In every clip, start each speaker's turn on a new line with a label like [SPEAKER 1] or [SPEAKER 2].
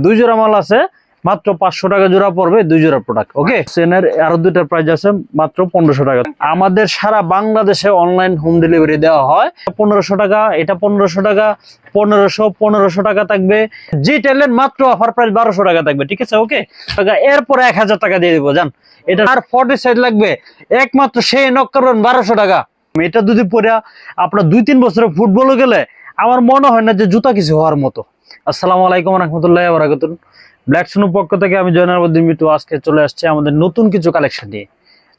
[SPEAKER 1] দুই জোড়া মাল আছে, মাত্র 500 টাকা জোড়া পড়বে, 2 জোড়া প্রোডাক্ট। ওকে, সেনের আরো দুইটা প্রাইস আছে মাত্র 1500 টাকা। আমাদের সারা বাংলাদেশে অনলাইন হোম ডেলিভারি দেওয়া হয়। 1500 টাকা, এটা 1500 টাকা, 1500 টাকা থাকবে। জি টেলের মাত্র অফার প্রাইস 1200 টাকা থাকবে, ঠিক আছে? ওকে, এরপরে 1000 টাকা দিয়ে দিব জান। এটা আর 40 সাইজ লাগবে, একমাত্র সেই নক করবেন 1200 টাকা। এটা যদি পরে আপনার 2-3 বছরে ফুটবলে গেলে আমার মনে হয় না যে জুতা কিছু হওয়ার মতো। আসসালামু আলাইকুম রাহমাতুল্লাহি ওয়া বারাকাতুহু। ব্ল্যাক সুনুর পক্ষ থেকে আমি জয়নালউদ্দিন মিটু আজকে চলে আসছে আমাদের নতুন কিছু কালেকশন নিয়ে।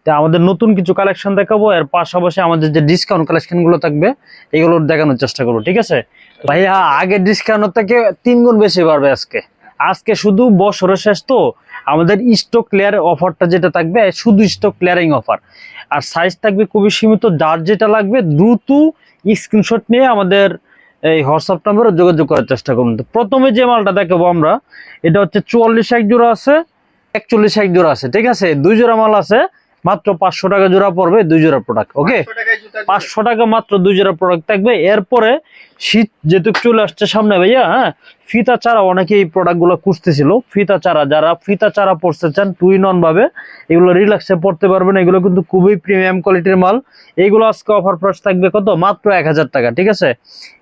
[SPEAKER 1] তো আমাদের নতুন কিছু কালেকশন দেখাবো, এর পাশাপাশি আমাদের যে ডিসকাউন্ট কালেকশন গুলো থাকবে এগুলো দেখানোর চেষ্টা করবো, ঠিক আছে ভাইয়া? আগের ডিসকাউন্ট থেকে 3 গুণ বেশি বাড়বে আজকে শুধু বছরের শেষ তো আমাদের স্টক ক্লিয়ার অফারটা যেটা থাকবে, শুধু স্টক ক্লিয়ারিং অফার। আর সাইজ থাকবে খুবই সীমিত, যার যেটা লাগবে দ্রুত স্ক্রিনশট নিয়ে আমাদের এই হোয়াটসঅ্যাপ নাম্বারে যোগাযোগ করার চেষ্টা করুন। তো প্রথমে যে মালটা দেখাবো আমরা, এটা হচ্ছে 44 এক জোড়া আছে, 41 এক জোড়া আছে, ঠিক আছে? 2 জোড়া মাল আছে, মাত্র 500 টাকা জোড়া পড়বে, 2 জোড়া প্রোডাক্ট। ওকে, 500 টাকা মাত্র 2 জোড়া প্রোডাক্ট থাকবে। এরপরে শীত যেহেতু চলে আসছে সামনে ভাইয়া, হ্যাঁ, ফিতা চারা অনেকে এই প্রোডাক্ট গুলো খুঁজতেছিল। ফিতা চারা, যারা ফিতা চারা পড়তে চান টু ইন ওয়ান ভাবে, এগুলো রিল্যাক্সে পড়তে পারবেন। এগুলো কিন্তু খুবই প্রিমিয়াম কোয়ালিটির মাল। এইগুলো আজকে অফার প্রাইস থাকবে কত? মাত্র 1000 টাকা, ঠিক আছে?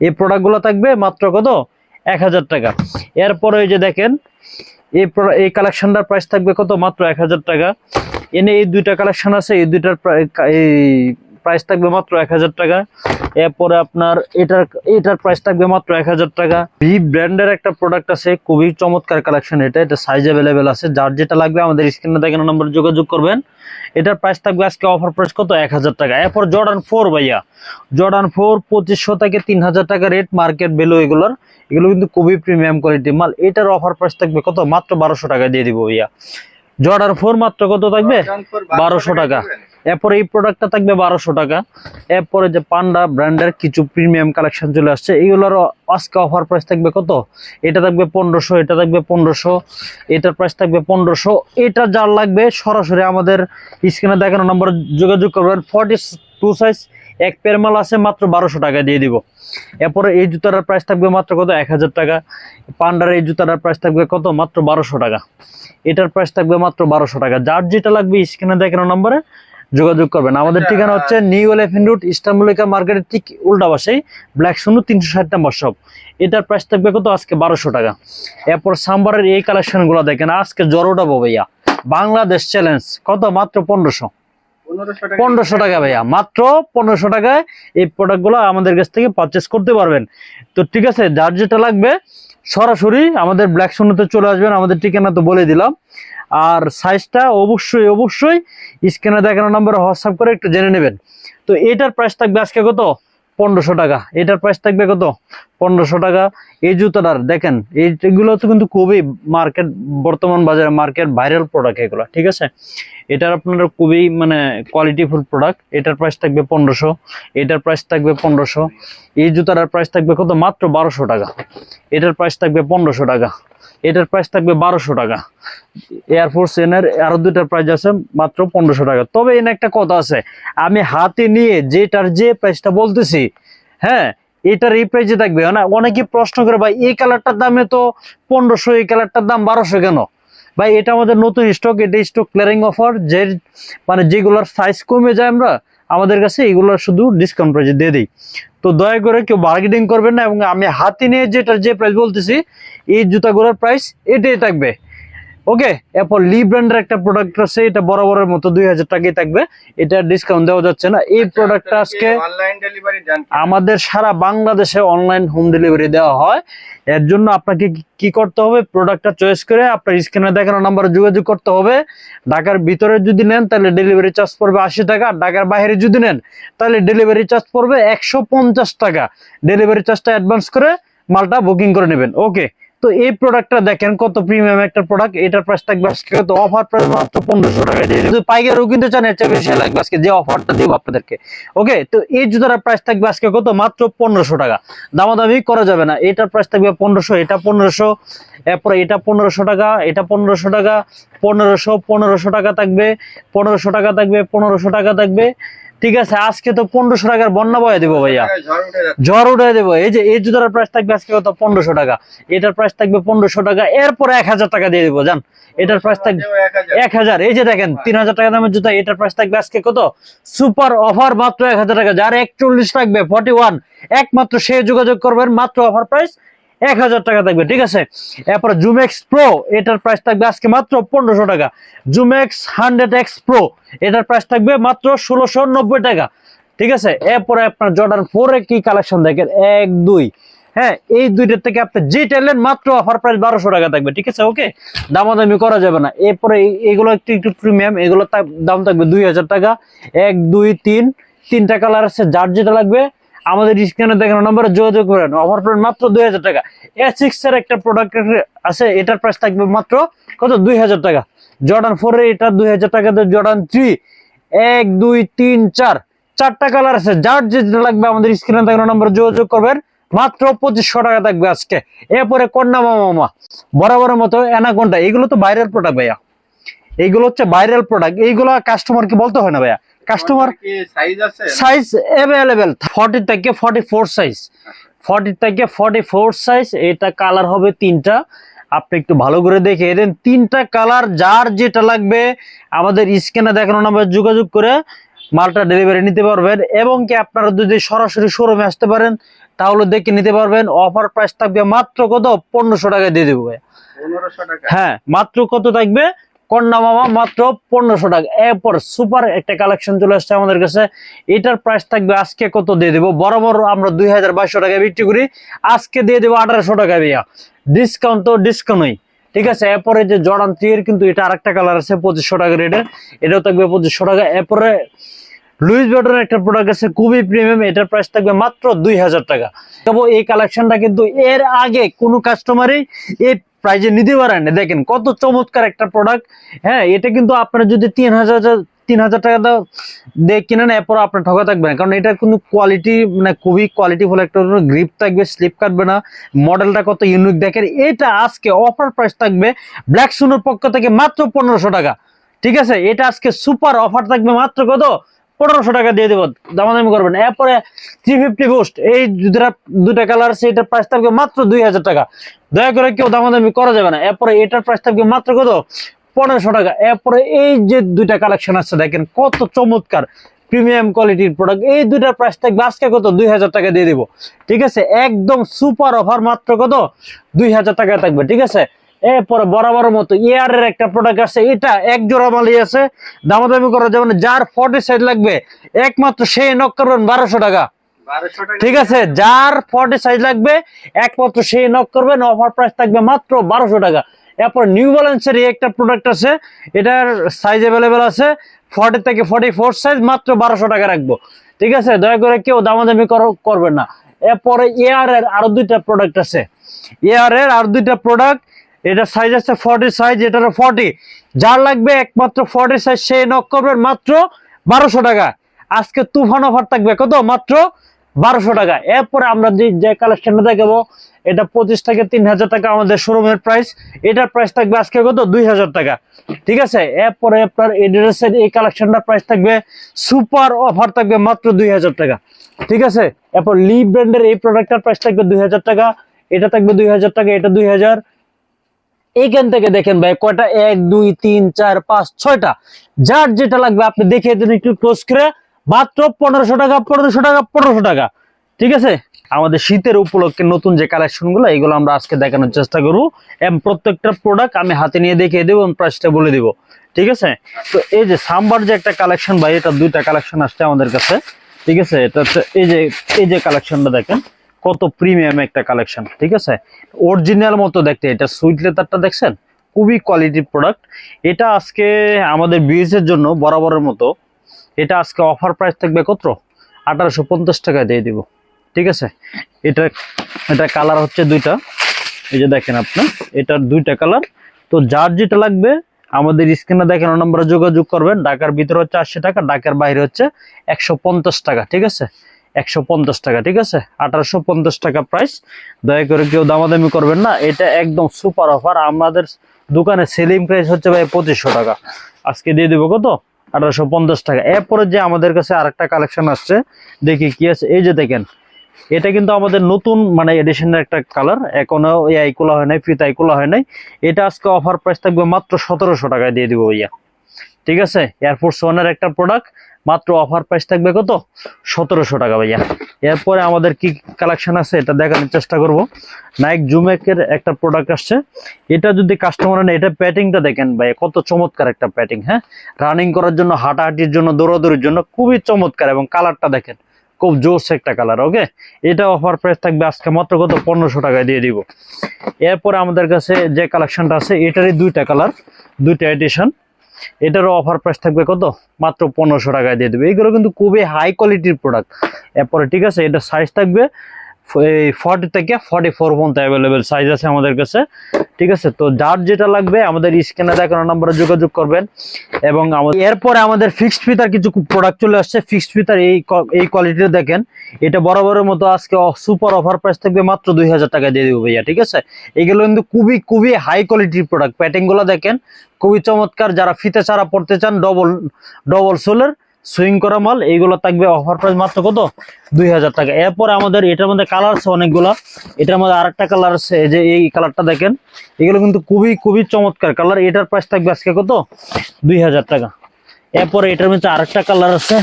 [SPEAKER 1] এই প্রোডাক্ট গুলো থাকবে মাত্র কত? 1000 টাকা। এরপরে এই যে দেখেন এই কালেকশনটার প্রাইস থাকবে কত? মাত্র 1000 টাকা। এনে এই দুইটা কালেকশন আছে, এই দুইটার প্রাইস থাকবে মাত্র 1000 টাকা। এরপরে আপনার এটার প্রাইস থাকবে মাত্র 1000 টাকা। ভি ব্র্যান্ডের একটা প্রোডাক্ট আছে, খুবই চমৎকার কালেকশন। এটা সাইজ অ্যাভেলেবেল আছে, যার যেটা লাগবে আমাদের স্ক্রিনে দেখানো নম্বরে যোগাযোগ করবেন। এটার প্রাইস থাকবে আজকে অফার প্রাইস কত? 1000 টাকা। এরপর জর্ডান 4 ভাইয়া, জর্ডান 4 2500 থেকে 3000 টাকা রেট, মার্কেট ভ্যালু এগুলো কিন্তু খুবই প্রিমিয়াম কোয়ালিটির মাল। এটার অফার প্রাইস থাকবে কত? মাত্র 1200 টাকা দিয়ে দিব ভাইয়া। জর্ডান 4 মাত্র কত থাকবে? 1200 টাকা। এরপরে এই প্রোডাক্টটা থাকবে 1200 টাকা। এরপরে যে পান্ডা ব্র্যান্ডের কিছু প্রিমিয়াম কালেকশন চলে আসছে, এইগুলোর আজকে অফার প্রাইস থাকবে কত? এটা থাকবে 1500, এটা থাকবে 1500, এটার প্রাইস থাকবে 1500। এটা যার লাগবে সরাসরি আমাদের স্ক্রিনে দেখানো নম্বরে যোগাযোগ করবেন। 42 সাইজ এক পেয়ার মাল আছে, মাত্র 1200 টাকা দিয়ে দিব। এরপরে এই জুতাটার প্রাইস থাকবে মাত্র কত? 1000 টাকা। পান্ডার এই জুতাটার প্রাইস থাকবে কত? মাত্র 1200 টাকা। এটার প্রাইস থাকবে মাত্র 1200 টাকা। যার যেটা লাগবে স্ক্রিনে দেখানো নম্বরে যোগাযোগ করবেন। আমাদের ঠিকানা হচ্ছে নিউ এলিফ্যান্ট রোড, ইস্টানবুলিকা মার্কেটের ঠিক উল্টা পাশেই ব্ল্যাক সুনু 360 নম্বর শপ। এটার প্রাইস থাকবে কত? আজকে 1200 টাকা। এরপর সাম্বারের এই কালেকশন গুলো দেখেন, আজকে জড়োটা ভাইয়া বাংলাদেশ চ্যালেঞ্জ কত? মাত্র 1500 টাকা ভাইয়া, মাত্র 1500 টাকায় এই প্রোডাক্ট গুলো আমাদের কাছ থেকে পারচেস করতে পারবেন। তো ঠিক আছে, যার যেটা লাগবে সরাসরি আমাদের ব্ল্যাক সুনুতে চলে আসবেন। আমাদের ঠিকানা তো বলে দিলাম। আর সাইজটা অবশ্যই স্ক্রিনে দেখানো নাম্বারে হোয়াটসঅ্যাপ করে একটু জেনে নেবেন। তো এটার প্রাইস থাকবে আজকে কত? 1500 টাকা। এটার প্রাইস থাকবে কত? 1500 টাকা। এই জুতাটার দেখেন, এইগুলো তো কিন্তু খুবই মার্কেট, বর্তমান বাজারে মার্কেট ভাইরাল প্রোডাক্ট এগুলো, ঠিক আছে? এটার আপনার খুবই মানে কোয়ালিটিফুল প্রোডাক্ট। এটার প্রাইস থাকবে 1500, এটার প্রাইস থাকবে 1500। এই জুতাটার প্রাইস থাকবে কত? মাত্র 1200 টাকা। এটার প্রাইস থাকবে 1500 টাকা। এটার প্রাইস থাকবে 1200 টাকা। এয়ারফোর্স এনের আরো দুইটার প্রাইস আছে মাত্র 1500 টাকা। তবে এনে একটা কথা আছে, আমি হাতে নিয়ে যেটার যে প্রাইসটা বলতেছি, হ্যাঁ, এটার এই প্রাইসে থাকবে না। অনেকে প্রশ্ন করে, ভাই এই কালারটার দামে তো 1500, এই কালারটার দাম 1200 কেন? ভাই এটা আমাদের নতুন স্টক, এটা স্টক ক্লিয়ারিং অফার। যে মানে যেগুলোর সাইজ কমে যায় আমরা আমাদের কাছে এগুলোর শুধু ডিসকাউন্ট প্রাইসে দিয়ে দিই। তো দয়া করে কেউ বার্গেনিং করবেন না। এবং আমি হাতে নিয়ে যেটার যে প্রাইস বলতেছি, এই জুতাগুলোর প্রাইস এটাই থাকবে। ওকে, এরপর লি ব্র্যান্ডের একটা প্রোডাক্ট আছে, এটা বরাবরের মতো 2000 টাকায় থাকবে। এটা ডিসকাউন্ট দেওয়া যাচ্ছে না। এই প্রোডাক্টটা আজকে আমাদের সারা বাংলাদেশে অনলাইন হোম ডেলিভারি দেওয়া হয়। এর জন্য আপনাকে কি করতে হবে? প্রোডাক্টটা চয়েস করে আপনার স্ক্রিনে দেখানো নাম্বারে যোগাযোগ করতে হবে। ঢাকার ভিতরে যদি নেন তাহলে ডেলিভারি চার্জ পড়বে 80 টাকা। ঢাকার বাইরে যদি নেন তাহলে ডেলিভারি চার্জ পড়বে 150 টাকা। ডেলিভারি চার্জটা অ্যাডভান্স করে মালটা বুকিং করে নেবেন। ওকে, তো এই প্রোডাক্টটা দেখেন কত প্রিমিয়াম একটা প্রোডাক্ট। এটার প্রাইস থাকবে আজকে কত? অফার প্রাইস মাত্র 1500 টাকা দিয়ে যদি পাইকারও কিনতে চান এর চেয়ে বেশি লাগবে আজকে যে অফারটা দিব আপনাদেরকে। ওকে, তো এই জুতার প্রাইস থাকবে আজকে কত? মাত্র 1500 টাকা। দামাদামি করা যাবে না। এটার প্রাইস থাকবে 1500, এটা 1500, এরপরে এটা 1500 টাকা, এটা 1500 টাকা, 1500 টাকা থাকবে, 1500 টাকা থাকবে, 1500 টাকা থাকবে। ঠিক আছে, আজকে তো 1500 টাকার বন্যা বয়ে দেবো ভাইয়া, ঝড় উঠে দেবো। এই যে এই জুতার প্রাইস থাকবে আজকে কত, 1500 টাকা। এটার প্রাইস থাকবে 1500 টাকা, এরপরে 1000 টাকা দিয়ে দিবো জান। এটার প্রাইস থাকবে 1000। এই যে দেখেন 3000 টাকা দামের জুতা, এটার প্রাইস থাকবে আজকে কত, সুপার অফার মাত্র 1000 টাকা। যার 41 থাকবে 41, একমাত্র সে যোগাযোগ করবেন, মাত্র অফার প্রাইস 1000 টাকা থাকবে। ঠিক আছে, এরপরে জুমেক্স প্রো, এটার প্রাইস থাকবে আজকে মাত্র 1500 টাকা। জুমেক্স 100X প্রো, এটার প্রাইস থাকবে মাত্র 1690 টাকা। ঠিক আছে, এরপরে আপনার জর্ডান 4 এর কি কালেকশন দেখেন, 1 2, হ্যাঁ এই দুইটার থেকে আপনি যে চাইলেন মাত্র অফার প্রাইস 1200 টাকা থাকবে। ঠিক আছে, ওকে, দামাদামি করা যাবে না। এরপরে এগুলো একটু প্রিমিয়াম, এগুলো দাম থাকবে 2000 টাকা। 1 2 3, তিনটা কালার আছে, যার যেটা লাগবে আমাদের স্ক্রিনে দেখানো নম্বরে যোগাযোগ করেন। অফার প্রাইস মাত্র 2000 টাকা। এসিক্স এর একটা প্রোডাক্ট আছে, এটার প্রাইস থাকবে মাত্র কত, 2000 টাকা। জর্ডান 4 এর এটা 2000 টাকা। জর্ডান 3 1 2 3 4, চারটা কালার আছে, যার যেটা লাগবে আমাদের স্ক্রিনে দেখানো নম্বরে যোগাযোগ করবেন। মাত্র 2500 টাকা থাকবে আজকে। এরপরে কন্যা মামা বরাবরের মতো অ্যানাকোন্ডা, এগুলো তো ভাইরাল প্রোডাক্ট ভাইয়া, এইগুলো হচ্ছে ভাইরাল প্রোডাক্ট। এইগুলো কাস্টমারকে বলতে হয় না ভাইয়া, কাস্টমার সাইজ অ্যাভেলেবেল 40 থেকে 44 সাইজ, 40 থেকে 44 সাইজ। এটা কালার হবে তিনটা, আপনি একটু ভালো করে দেখে দেন, তিনটা কালার, যার যেটা লাগবে আমাদের স্ক্রিনে দেখানো নাম্বার যোগাযোগ করে মালটা ডেলিভারি নিতে পারবেন। এবং কি আপনারা যদি সরাসরি শোরুমে আসতে পারেন তাহলে দেখে নিতে পারবেন। অফার প্রাইস থাকবে মাত্র কত, 1500 টাকায় দিয়ে দেবো।
[SPEAKER 2] 1500 টাকা,
[SPEAKER 1] হ্যাঁ মাত্র কত থাকবে, কন্যা মামা মাত্র 1500 টাকা। এরপর সুপার একটা কালেকশন চলে আসছে আমাদের কাছে, এটার প্রাইস থাকবে আজকে কত দিয়ে দেবো, বরাবর আমরা 2200 টাকায় বিক্রি করি, আজকে দিয়ে দেবো 1800 টাকা ভাইয়া। ডিসকাউন্ট তো ডিসকাউন্টই। ঠিক আছে, এরপরে যে জর্ডান 3 এর কিন্তু এটা আরেকটা কালার আছে 2500 টাকা রেটের, এটাও থাকবে 2500 টাকা। এরপরে লুইস ভিটনের একটা প্রোডাক্ট আছে খুবই প্রিমিয়াম, এটার প্রাইস থাকবে মাত্র 2000 টাকা। তবে এই কালেকশনটা কিন্তু এর আগে কোনো কাস্টমারই এই প্রাইজে নিতে পারেন। দেখেন কত চমৎকার একটা প্রোডাক্ট। হ্যাঁ, এটা কিন্তু আপনারা যদি 3000 টাকা দিয়ে কিনেন, এরপর আপনার ঠকা থাকবে না, কারণ এটা কিন্তু কোয়ালিটি মানে খুবই কোয়ালিটিফুল একটা গ্রিপ থাকবে, স্লিপ কাটবে না। মডেলটা কত ইউনিক দেখেন। এটা আজকে অফার প্রাইস থাকবে ব্ল্যাক সুনোর পক্ষ থেকে মাত্র 1500 টাকা। ঠিক আছে, এটা আজকে সুপার অফার থাকবে মাত্র কত, 1500 টাকা দিয়ে দেবো, দামাদামি করবেন। এরপরে 350 বুস্ট, এই দুটা কালার আছে, এটার প্রাইস থাকবে মাত্র 2000 টাকা। দয়া করে কেউ দামাদামি করা যাবে না। এরপরে এটার প্রাইস থাকবে মাত্র কত, 1500 টাকা। এরপরে এই যে দুইটা কালেকশন আছে দেখেন কত চমৎকার প্রিমিয়াম কোয়ালিটির প্রোডাক্ট, এই দুইটার প্রাইস থাকবে আজকে কত, 2000 টাকা দিয়ে দিব। ঠিক আছে, একদম সুপার অফার মাত্র কত, 2000 টাকা থাকবে। ঠিক আছে, এরপরে বরাবর মতো এয়ার এর একটা প্রোডাক্ট আছে, এটা এক জোড়া মালই আছে, দামাদামি করা যাবে না। যার 40 সাইজ লাগবে একমাত্র সেই নক করবেন 1200 টাকা। ঠিক আছে, যার 40 সাইজ লাগবে একমাত্র সেই নক করবেন, অফার প্রাইস থাকবে মাত্র 1200 টাকা। এরপর নিউ ব্যালেন্সের একটা প্রোডাক্ট আছে, এটার সাইজ অ্যাভেলেবেল আছে 40 থেকে 44 সাইজ, মাত্র 1200 টাকা রাখবো। ঠিক আছে, দয়া করে কেউ দামাদামি করবেন না। এরপরে এয়ার এর আরো দুইটা প্রোডাক্ট আছে, এয়ার এর আর দুইটা প্রোডাক্ট, এটা সাইজ আছে 40 সাইজ, এটারও 40, যার লাগবে একমাত্র 40 সাইজ সে নক করবেন মাত্র 1200 টাকা। আজকে তুফান অফার থাকবে কত, মাত্র 1200 টাকা। এরপরে আমরা যে কালেকশনটা দেখাবো, এটা 25 থেকে 3000 টাকা আমাদের শোরুমের প্রাইস, এটার প্রাইস থাকবে আজকে কত, 2000 টাকা। ঠিক আছে, এরপরে আপনার এডিডাসের এই কালেকশনটার প্রাইস থাকবে সুপার অফার থাকবে মাত্র 2000 টাকা। ঠিক আছে, এরপর লি ব্র্যান্ডের এই প্রোডাক্টটার প্রাইস থাকবে 2000 টাকা, এটা থাকবে 2000 টাকা, এটা 2000। এইখান থেকে দেখেন ভাই কয়টা, 1 2 3 4 5 6টা, যার যেটা লাগবে আপনি দেখে দিন একটু ক্লোজ করে, মাত্র 1500 টাকা 1500 টাকা 1500 টাকা। ঠিক আছে, আমাদের শীতের উপলক্ষে নতুন যে কালেকশন গুলো এগুলো আমরা আজকে দেখানোর চেষ্টা করবো, এবং প্রত্যেকটা প্রোডাক্ট আমি হাতে নিয়ে দেখিয়ে দেবো এবং প্রাইসটা বলে দিব। ঠিক আছে, তো এই যে সাম্বার যে একটা কালেকশন ভাই, এটা দুইটা কালেকশন আসছে আমাদের কাছে। ঠিক আছে, এটা হচ্ছে এই যে কালেকশনটা দেখেন কত প্রিমিয়াম একটা কালেকশন। ঠিক আছে, অরিজিনাল মতো দেখতে, এটা সুইট লেদারটা দেখছেন, খুবই কোয়ালিটির প্রোডাক্ট। এটা আজকে আমাদের বিএস এর জন্য বরাবরের মতো এটা আজকে অফার প্রাইস থাকবে কত, 1850 টাকা দিয়ে দিব। ঠিক আছে, এটা কালার হচ্ছে দুইটা, এই যে দেখেন আপনার এটার দুইটা কালার। তো যার যেটা লাগবে আমাদের স্ক্রিনে দেখানো নম্বরে যোগাযোগ করবেন। ঢাকার ভিতরে হচ্ছে 80 টাকা, ঢাকার বাইরে হচ্ছে 150 টাকা। ঠিক আছে, 150 টাকা। ঠিক আছে, 1850 টাকা প্রাইস। দয়া করে কেউ দামাদামি করবেন না, এটা একদম সুপার অফার। আমাদের দোকানে সেলিং প্রাইস হচ্ছে ভাই 2500 টাকা, আজকে দিয়ে দেবো কত, 1850 টাকা। এরপরে যে আমাদের কাছে আরেকটা কালেকশন আসছে, দেখি কি আছে। এই যে দেখেন, এটা কিন্তু আমাদের নতুন মানে এডিশনের একটা কালার, এখনো এই খোলা হয় নাই, ফিতাই খোলা হয় নাই। এটা আজকে অফার প্রাইস থাকবে মাত্র 1700 টাকায় দিয়ে দিব ভাইয়া, ঠিক আছে। এয়ারফোর্স ওয়ানের একটা প্রোডাক্ট, মাত্র অফার প্রাইস থাকবে কত, 1700 টাকা ভাইয়া। এরপরে আমাদের কি কালেকশন আছে এটা দেখানোর চেষ্টা করব। নাইক জুমেকের একটা প্রোডাক্ট আসছে, এটা যদি কাস্টমার নেয়, এটা প্যাটিংটা দেখেন ভাই, কত চমৎকার একটা প্যাটিং। হ্যাঁ, রানিং করার জন্য, হাঁটাহাঁটির জন্য, দৌড়াদৌড়ির জন্য খুবই চমৎকার, এবং কালারটা দেখেন খুব জোস একটা কালার। ওকে, এটা অফার প্রাইস থাকবে আজকে মাত্র কত, 1500 টাকায় দিয়ে দিব। এরপরে আমাদের কাছে যে কালেকশনটা আছে, এটারই দুইটা কালার, দুইটা এডিশন, এটারও অফার প্রাইস থাকবে কত, মাত্র 1500 টাকায় দিয়ে দেবে। এইগুলো কিন্তু খুবই হাই কোয়ালিটির প্রোডাক্ট। এরপরে ঠিক আছে, এটা সাইজ থাকবে 40 থেকে 44 পর্যন্ত অ্যাভেলেবেল সাইজ আছে আমাদের কাছে, ঠিক আছে। তো যার যেটা লাগবে আমাদের স্ক্রিনে দেখানো নম্বরে যোগাযোগ করবেন। এবং এরপরে আমাদের ফিক্সড ফিতার কিছু প্রোডাক্ট চলে আসছে। ফিক্সড ফিতার এই কোয়ালিটির দেখেন, এটা বরাবরের মতো আজকে সুপার অফার প্রাইস থাকবে মাত্র 2000 টাকায় দিয়ে দেবো ভাইয়া, ঠিক আছে। এগুলো কিন্তু খুবই হাই কোয়ালিটির প্রোডাক্ট। প্যাটিং গুলো দেখেন খুবই চমৎকার। যারা ফিতে ছাড়া পড়তে চান, ডবল সোলের সুইং করা মাল, এইগুলো থাকবে অফার প্রাইস মাত্র কত, 2000 টাকা। এরপরে আমাদের এটার মধ্যে কালার আছে অনেকগুলা। এটার মধ্যে আরেকটা কালার আছে, এই যে এই কালারটা দেখেন, এগুলো কিন্তু খুবই চমৎকার কালার। এটার প্রাইস থাকবে আজকে কত, 2000 টাকা। এরপরে এটার মধ্যে আরেকটা কালার আছে,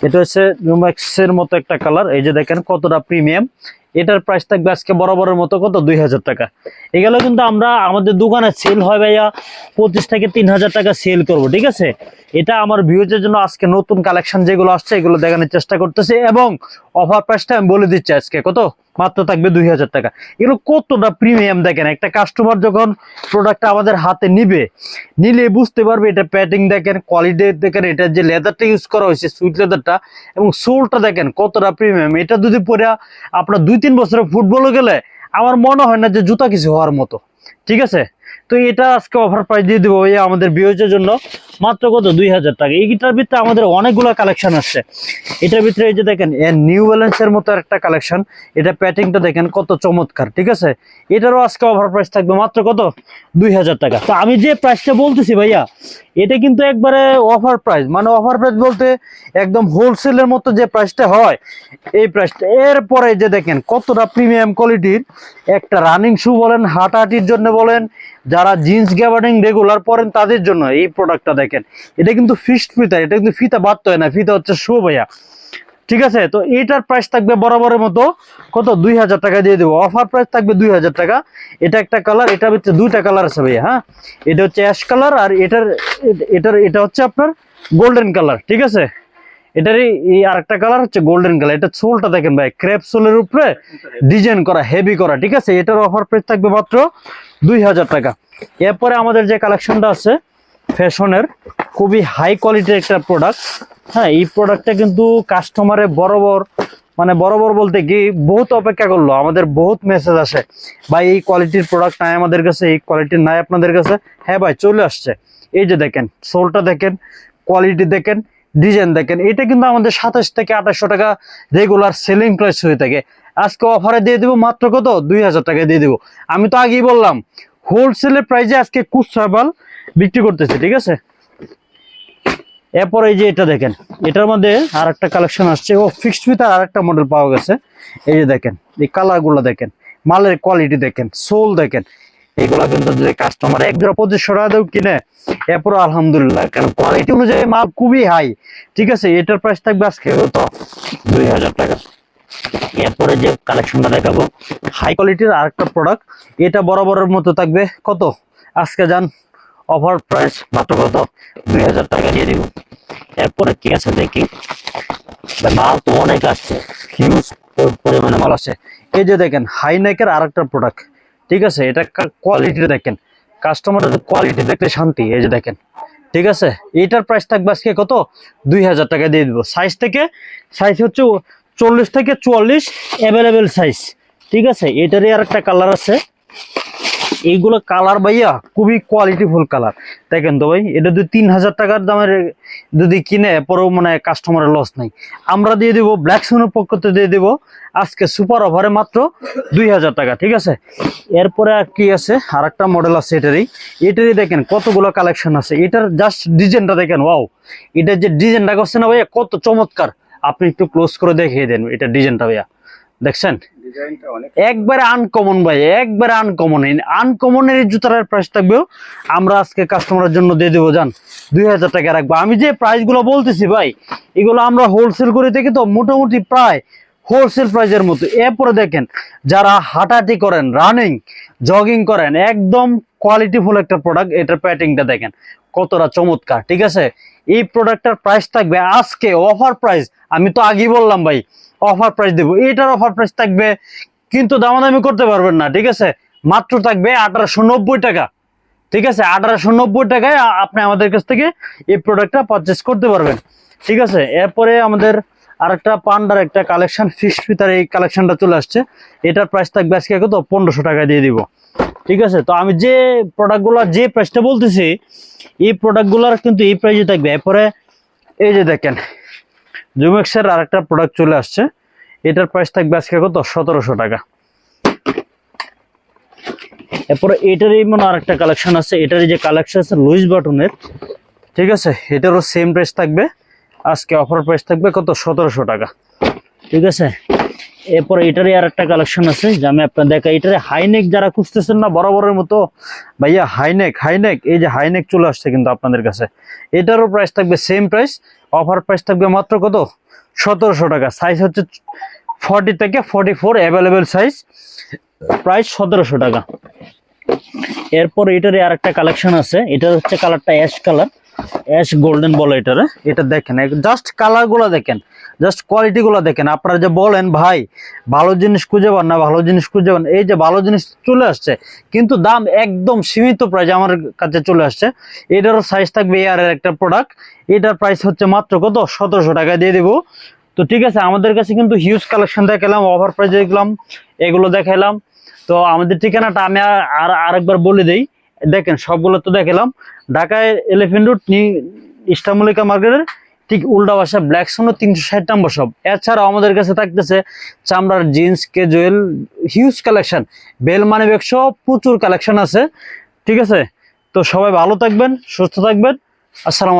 [SPEAKER 1] এটা হচ্ছে জুমেক্সের মতো একটা কালার। এই যে দেখেন কতটা প্রিমিয়াম। এটার প্রাইস থাকবে আজকে বরাবরের মতো কত, 2000 টাকা। এগুলো কিন্তু আমরা আমাদের দোকানে সেল হয় ভাইয়া 25 থেকে 3000 টাকা সেল করব, ঠিক আছে। এটা আমার ভিউজের জন্য আজকে নতুন কালেকশন যেগুলো আসছে এগুলো দেখানোর চেষ্টা করতেছি, এবং অফার প্রাইসটা আমি বলে দিচ্ছি আজকে কত, মাত্র থাকবে 2000 টাকা। এগুলো কতটা প্রিমিয়াম দেখেন। একটা কাস্টমার যখন প্রোডাক্টটা আমাদের হাতে নিলে বুঝতে পারবে এটা প্যাটিং দেখেন, কোয়ালিটি দেখেন, এটা যে লেদারটা ইউজ করা হয়েছে, সুইট লেদারটা, এবং সোলটা দেখেন কতটা প্রিমিয়াম। এটা যদি পরে আপনার 2-3 বছরে ফুটবলে গেলে আমার মনে হয় না যে জুতা কিছু হওয়ার মতো, ঠিক আছে। তো এটা আজকে অফার প্রাইস দিয়ে দেবো ভাইয়া আমাদের ভিউজের জন্য, মাত্র কত, 2000 টাকা। এইটার ভিতরে আমাদের অনেকগুলো কালেকশন আসছে। এটার ভিতরে এই যে দেখেন নিউ ব্যালেন্সের মতো একটা কালেকশন, এটা প্যাটিংটা দেখেন কত চমৎকার, ঠিক আছে। এটারও আজকে অফার প্রাইস থাকবে মাত্র কত, 2000 টাকা। তো আমি যে প্রাইসটা বলতেছি ভাইয়া, এটা কিন্তু একবারে অফার প্রাইস, মানে অফার প্রাইস বলতে একদম হোলসেলের মতো যে প্রাইসটা হয় এই প্রাইসটা। এরপরে যে দেখেন কতটা প্রিমিয়াম কোয়ালিটির একটা রানিং শু বলেন, হাঁটাহাঁটির জন্য বলেন, যারা জিন্স গ্যাবার্ডিং রেগুলার পরেন তাদের জন্য এই প্রোডাক্টটা দেখেন। এটা কিন্তু ফিক্সড ফিতা, এটা কিন্তু ফিতা বাড়তে হয় না, ফিতা হচ্ছে শু ভাইয়া, ঠিক আছে। তো এইটার প্রাইস থাকবে বরাবরের মতো কত, 2000 টাকা দিয়ে দেবো। অফার প্রাইস থাকবে 2000 টাকা। এটা একটা কালার, এটার ভিতরে দুইটা কালার আছে ভাইয়া। হ্যাঁ, এটা হচ্ছে অ্যাশ কালার, আর এটা হচ্ছে আপনার গোল্ডেন কালার, ঠিক আছে। এটারই এই আরেকটা কালার হচ্ছে গোল্ডেন কালার। এটা সোলটা দেখেন ভাই, ক্রেপ সোলের উপরে ডিজাইন করা, হেভি করা, ঠিক আছে। এটার অফার প্রাইস থাকবে মাত্র 2000 টাকা। এরপরে আমাদের যে কালেকশনটা আছে ফ্যাশনের, খুবই হাই কোয়ালিটির একটা প্রোডাক্ট। হ্যাঁ, এই প্রোডাক্টটা কিন্তু কাস্টমারে বরাবর বলতে কি বহুত অপেক্ষা করলো, আমাদের বহুত মেসেজ আসে, ভাই এই কোয়ালিটির প্রোডাক্ট নাই আমাদের কাছে, এই কোয়ালিটির নাই আপনাদের কাছে। হ্যাঁ ভাই, চলে আসছে। এই যে দেখেন সোলটা দেখেন, কোয়ালিটি দেখেন, ডিজাইন দেখেন। এটা কিন্তু আমাদের 27 থেকে 2800 টাকা রেগুলার সেলিং প্রাইস হয়ে থাকে। আজকে অফারে দিয়ে দিব মাত্র কত, 2000 টাকা দিয়ে দিব। আমি তো আগেই বললাম হোলসেলের প্রাইসে আজকে খুচরা মাল বিক্রি করতেছি, ঠিক আছে। এরপর এই যে এটা দেখেন, এটার মধ্যে আর একটা কালেকশন আসছে, ও ফিক্সড ফিতার আর একটা মডেল পাওয়া গেছে। এই যে দেখেন এই কালার গুলো দেখেন, মালের কোয়ালিটি দেখেন, সোল দেখেন। এগুলা কিন্তু যদি কাস্টমার 1,2500 টাকা দেও কিনে, এরপর আলহামদুলিল্লাহ, কারণ কোয়ালিটি অনুযায়ী মাল খুবই হাই, ঠিক আছে। এটার প্রাইস থাকবে আজকে তো 2000 টাকা। এরপরে যে কালেকশনটা দেখাবো হাই কোয়ালিটির আরেকটা প্রোডাক্ট, এটা বরাবরের মতো থাকবে কত, আজকে যান অফার প্রাইস মাত্র কত, 2000 টাকা দিয়ে দিব। এরপরে কি আছে দেখি, মাল তো অনেক আসছে, হিউজ পরিমাণে মাল আসছে। এই যে দেখেন হাইনেকের আরেকটা প্রোডাক্ট, ঠিক আছে। এটা কোয়ালিটি দেখেন, কাস্টমারের কোয়ালিটি দেখতে শান্তি। এই যে দেখেন, ঠিক আছে। এটার প্রাইস থাকবে আজকে কত, 2000 টাকা দিয়ে দিব। সাইজ হচ্ছে 40 থেকে 44 অ্যাভেলেবেল সাইজ, ঠিক আছে। এটারই আর একটা কালার আছে, এইগুলো কালার ভাইয়া খুবই কোয়ালিটিফুল কালার। দেখেন তো ভাই, এটা যদি 3000 টাকার দামের যদি কিনে পরেও মানে কাস্টমারের লস নাই। আমরা দিয়ে দিব ব্ল্যাক সুনের পক্ষ থেকে দিয়ে দিব আজকে সুপার অফারে মাত্র 2000 টাকা, ঠিক আছে। এরপরে আর কি আছে, আর একটা মডেল আছে এটারই দেখেন কতগুলো কালেকশন আছে। এটার জাস্ট ডিজাইনটা দেখেন, ওয়াও, এটার যে ডিজাইনটা করছে না ভাইয়া কত চমৎকার। আপনি একটু ক্লোজ করে দেখিয়ে দেন এটা ডিজাইনটা ভাইয়া, দেখছেন একবারে আনকমন ভাই, একবারে আনকমন। আনকমনের এই জুতার প্রাইস থাকবেও আমরা আজকে কাস্টমারের জন্য দিয়ে দেবো জান 2000 টাকা রাখবো। আমি যে প্রাইস গুলো বলতেছি ভাই, এগুলো আমরা হোলসেল করে থাকি তো মোটামুটি প্রায় হোলসেল প্রাইসের মতো। এরপরে দেখেন যারা হাঁটাহাঁটি করেন, রানিং জগিং করেন, একদম কোয়ালিটিফুল একটা প্রোডাক্ট। এটার প্যাটিংটা দেখেন কতটা চমৎকার, ঠিক আছে। এই প্রোডাক্টটার প্রাইস থাকবে আজকে অফার প্রাইস, আমি তো আগেই বললাম ভাই অফার প্রাইস দেবো। এটার অফার প্রাইস থাকবে কিন্তু দামাদামি করতে পারবেন না, ঠিক আছে। মাত্র থাকবে 1890 টাকা, ঠিক আছে। 1890 টাকায় আপনি আমাদের কাছ থেকে এই প্রোডাক্টটা পারচেস করতে পারবেন, ঠিক আছে। এরপরে আমাদের আরেকটা পান্ডার একটা কালেকশন ফিশ ফিতার এই কালেকশনটা চলে আসছে। এটার প্রাইস থাকবে আজকে কত 1500 টাকা দিয়ে দিব, ঠিক আছে। তো আমি যে প্রোডাক্টগুলোর যে প্রাইসটা বলতেছি এই প্রোডাক্টগুলোর কিন্তু এই প্রাইসে থাকবে। এরপরে এই যে দেখেন জুমেক্সের আরেকটা প্রোডাক্ট চলে আসছে। এটার প্রাইস থাকবে আজকে কত 1700 টাকা। এরপরে এটারই মনে আরেকটা কালেকশন আছে। এটারই যে কালেকশন আছে লুইস বাটনের, ঠিক আছে। এটারও সেম প্রাইস থাকবে আজকে অফার প্রাইস থাকবে কত 1700 টাকা, ঠিক আছে। এরপরে এটারই আর একটা কালেকশন আছে যে আমি আপনার দেখা, এটারে হাইনেক যারা খুঁজতেছেন না বরাবরের মতো ভাইয়া, হাইনেক এই যে হাইনেক চলে আসছে কিন্তু আপনাদের কাছে। এটারও প্রাইস থাকবে সেম প্রাইস, অফার প্রাইস থাকবে মাত্র কত 1700 টাকা। সাইজ হচ্ছে 40 থেকে 44 অ্যাভেলেবেল সাইজ, প্রাইস 1700 টাকা। এরপর এটারই আর একটা কালেকশন আছে। এটা হচ্ছে কালারটা অ্যাশ কালার, অ্যাশ গোল্ডেন বলে এটারে। এটা দেখেন জাস্ট কালার গুলা দেখেন, জাস্ট কোয়ালিটি গুলা দেখেন। আপনারা যে বলেন ভাই ভালো জিনিস খুঁজে পান না, ভালো জিনিস খুঁজে পান, এই যে ভালো জিনিস চলে আসছে কিন্তু দাম একদম সীমিত প্রাইস আমার কাছে চলে আসছে। এটারও সাইজ থাকবে এয়ারের একটা প্রোডাক্ট। এটার প্রাইস হচ্ছে মাত্র কত 1700 টাকা দিয়ে দিব। তো ঠিক আছে, আমাদের কাছে কিন্তু হিউজ কালেকশন দেখালাম, ওভার প্রাইস দেখলাম, এগুলো দেখাইলাম। তো আমাদের ঠিকানাটা আমি আরেকবার বলে দিই, দেখেন সবগুলো তো দেখালাম। ঢাকায় এলিফ্যান্ট রোড ইস্টামলিকা মার্কেটের ঠিক উল্টা পাশে ব্ল্যাক সোনো 360 নম্বর শপ। এছাড়াও আমাদের কাছে থাকতেছে চামড়ার জিন্স, ক্যাজুয়াল, হিউজ কালেকশন, বেল মানি ব্যাগ সহ প্রচুর কালেকশন আছে, ঠিক আছে। তো সবাই ভালো থাকবেন, সুস্থ থাকবেন, আসসালামু আলাইকুম।